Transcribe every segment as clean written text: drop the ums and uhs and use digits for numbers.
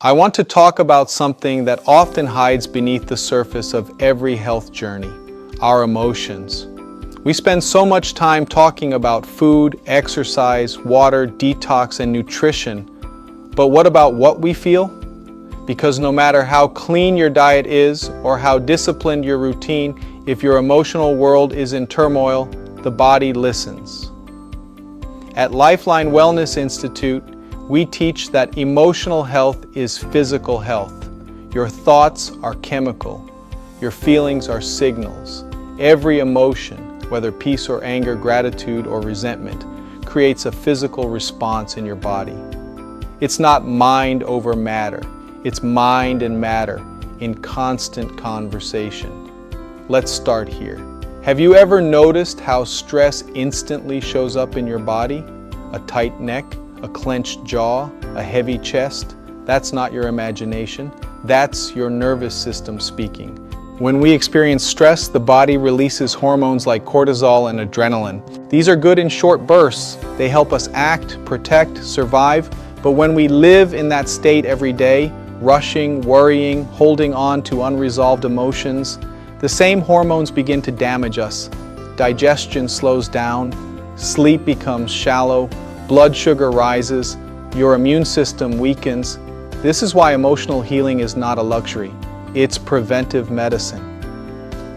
I want to talk about something that often hides beneath the surface of every health journey, our emotions. We spend so much time talking about food, exercise, water, detox, and nutrition, but what about what we feel? Because no matter how clean your diet is or how disciplined your routine, if your emotional world is in turmoil, the body listens. At Lifeline Wellness Institute, we teach that emotional health is physical health. Your thoughts are chemical. Your feelings are signals. Every emotion, whether peace or anger, gratitude or resentment, creates a physical response in your body. It's not mind over matter. It's mind and matter in constant conversation. Let's start here. Have you ever noticed how stress instantly shows up in your body? A tight neck? A clenched jaw, a heavy chest? That's not your imagination. That's your nervous system speaking. When we experience stress, the body releases hormones like cortisol and adrenaline. These are good in short bursts. They help us act, protect, survive. But when we live in that state every day, rushing, worrying, holding on to unresolved emotions, the same hormones begin to damage us. Digestion slows down, sleep becomes shallow, blood sugar rises, your immune system weakens. This is why emotional healing is not a luxury. It's preventive medicine.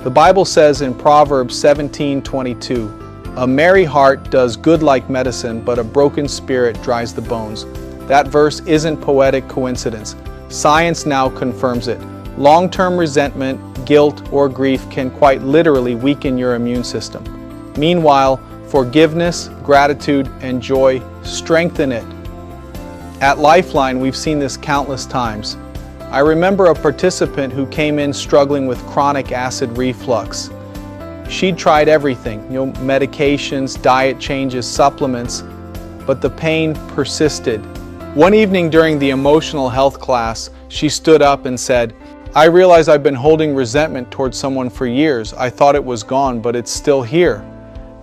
The Bible says in Proverbs 17:22, "A merry heart does good like medicine, but a broken spirit dries the bones." That verse isn't poetic coincidence. Science now confirms it. Long-term resentment, guilt, or grief can quite literally weaken your immune system. Meanwhile, forgiveness, gratitude, and joy strengthen it. At Lifeline, we've seen this countless times. I remember a participant who came in struggling with chronic acid reflux. She'd tried everything, medications, diet changes, supplements, but the pain persisted. One evening during the emotional health class, she stood up and said, "I realize I've been holding resentment towards someone for years. I thought it was gone, but it's still here."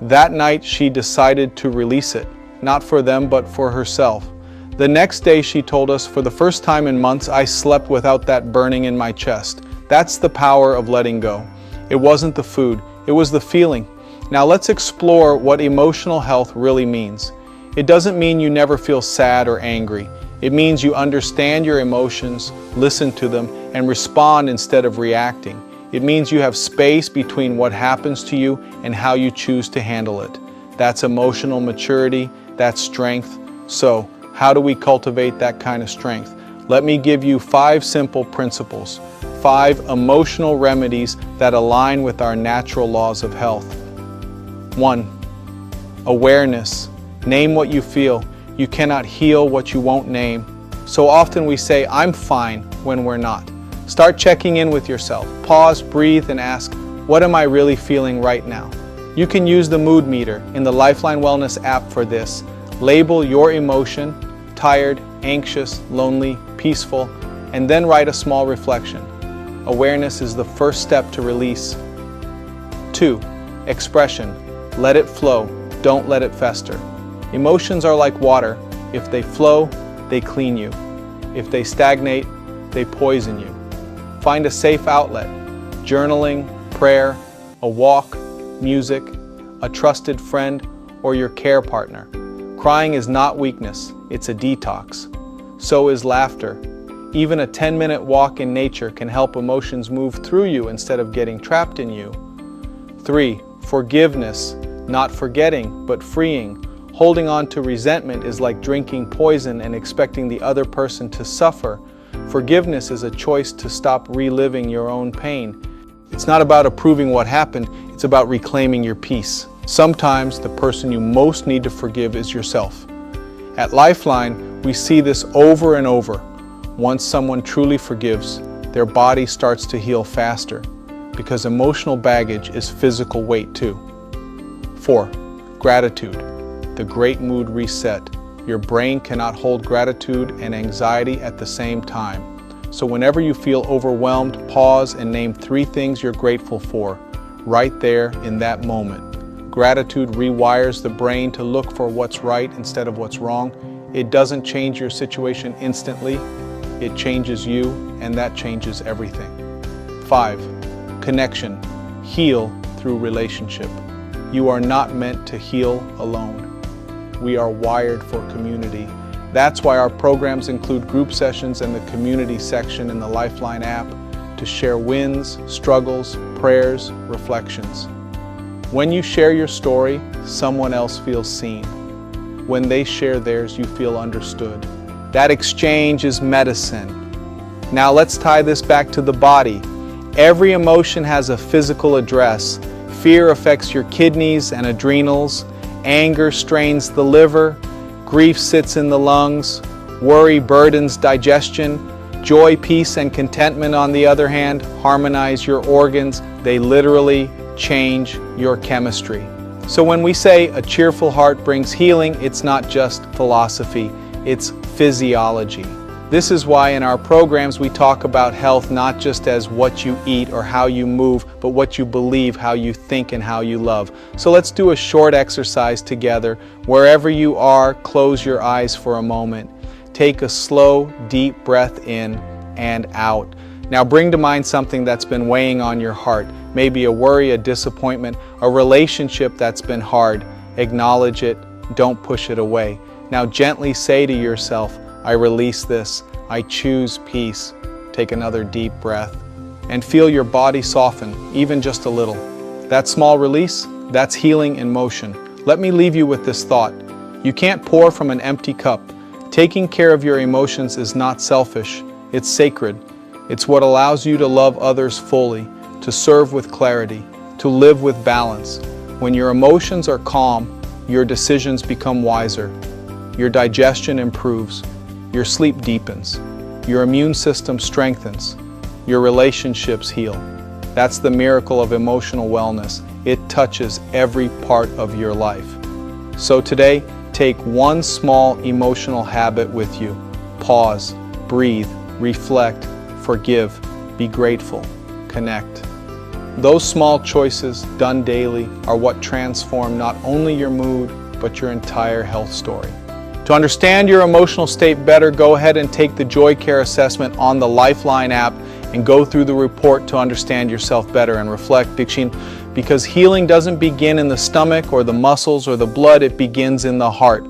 That night, she decided to release it, not for them, but for herself. The next day, she told us, "For the first time in months, I slept without that burning in my chest." That's the power of letting go. It wasn't the food, it was the feeling. Now let's explore what emotional health really means. It doesn't mean you never feel sad or angry. It means you understand your emotions, listen to them, and respond instead of reacting. It means you have space between what happens to you and how you choose to handle it. That's emotional maturity, that's strength. So, how do we cultivate that kind of strength? Let me give you 5 simple principles, 5 emotional remedies that align with our natural laws of health. 1. Awareness. Name what you feel. You cannot heal what you won't name. So often we say, "I'm fine," when we're not. Start checking in with yourself. Pause, breathe, and ask, what am I really feeling right now? You can use the mood meter in the Lifeline Wellness app for this. Label your emotion, tired, anxious, lonely, peaceful, and then write a small reflection. Awareness is the first step to release. 2. Expression. Let it flow. Don't let it fester. Emotions are like water. If they flow, they clean you. If they stagnate, they poison you. Find a safe outlet. Journaling, prayer, a walk, music, a trusted friend, or your care partner. Crying is not weakness, it's a detox. So is laughter. Even a 10-minute walk in nature can help emotions move through you instead of getting trapped in you. 3. Forgiveness. Not forgetting, but freeing. Holding on to resentment is like drinking poison and expecting the other person to suffer. Forgiveness is a choice to stop reliving your own pain. It's not about approving what happened, it's about reclaiming your peace. Sometimes the person you most need to forgive is yourself. At Lifeline, we see this over and over. Once someone truly forgives, their body starts to heal faster, because emotional baggage is physical weight too. 4. Gratitude. The great mood reset. Your brain cannot hold gratitude and anxiety at the same time. So whenever you feel overwhelmed, pause and name 3 things you're grateful for, right there in that moment. Gratitude rewires the brain to look for what's right instead of what's wrong. It doesn't change your situation instantly, it changes you, and that changes everything. 5. Connection. Heal through relationship. You are not meant to heal alone. We are wired for community. That's why our programs include group sessions and the community section in the Lifeline app to share wins, struggles, prayers, reflections. When you share your story, someone else feels seen. When they share theirs, you feel understood. That exchange is medicine. Now let's tie this back to the body. Every emotion has a physical address. Fear affects your kidneys and adrenals. Anger strains the liver. Grief sits in the lungs. Worry burdens digestion. Joy, peace, and contentment, on the other hand, harmonize your organs. They literally change your chemistry. So when we say a cheerful heart brings healing, it's not just philosophy, it's physiology. This is why in our programs we talk about health not just as what you eat or how you move, but what you believe, how you think, and how you love. So let's do a short exercise together. Wherever you are, close your eyes for a moment. Take a slow, deep breath in and out. Now bring to mind something that's been weighing on your heart. Maybe a worry, a disappointment, a relationship that's been hard. Acknowledge it, don't push it away. Now gently say to yourself, I release this, I choose peace. Take another deep breath and feel your body soften, even just a little. That small release, that's healing in motion. Let me leave you with this thought. You can't pour from an empty cup. Taking care of your emotions is not selfish, it's sacred. It's what allows you to love others fully, to serve with clarity, to live with balance. When your emotions are calm, your decisions become wiser. Your digestion improves. Your sleep deepens. Your immune system strengthens. Your relationships heal. That's the miracle of emotional wellness. It touches every part of your life. So today, take one small emotional habit with you. Pause, breathe, reflect, forgive, be grateful, connect. Those small choices done daily are what transform not only your mood, but your entire health story. To understand your emotional state better, go ahead and take the Joy Care assessment on the Lifeline app and go through the report to understand yourself better and reflect, because healing doesn't begin in the stomach or the muscles or the blood, it begins in the heart.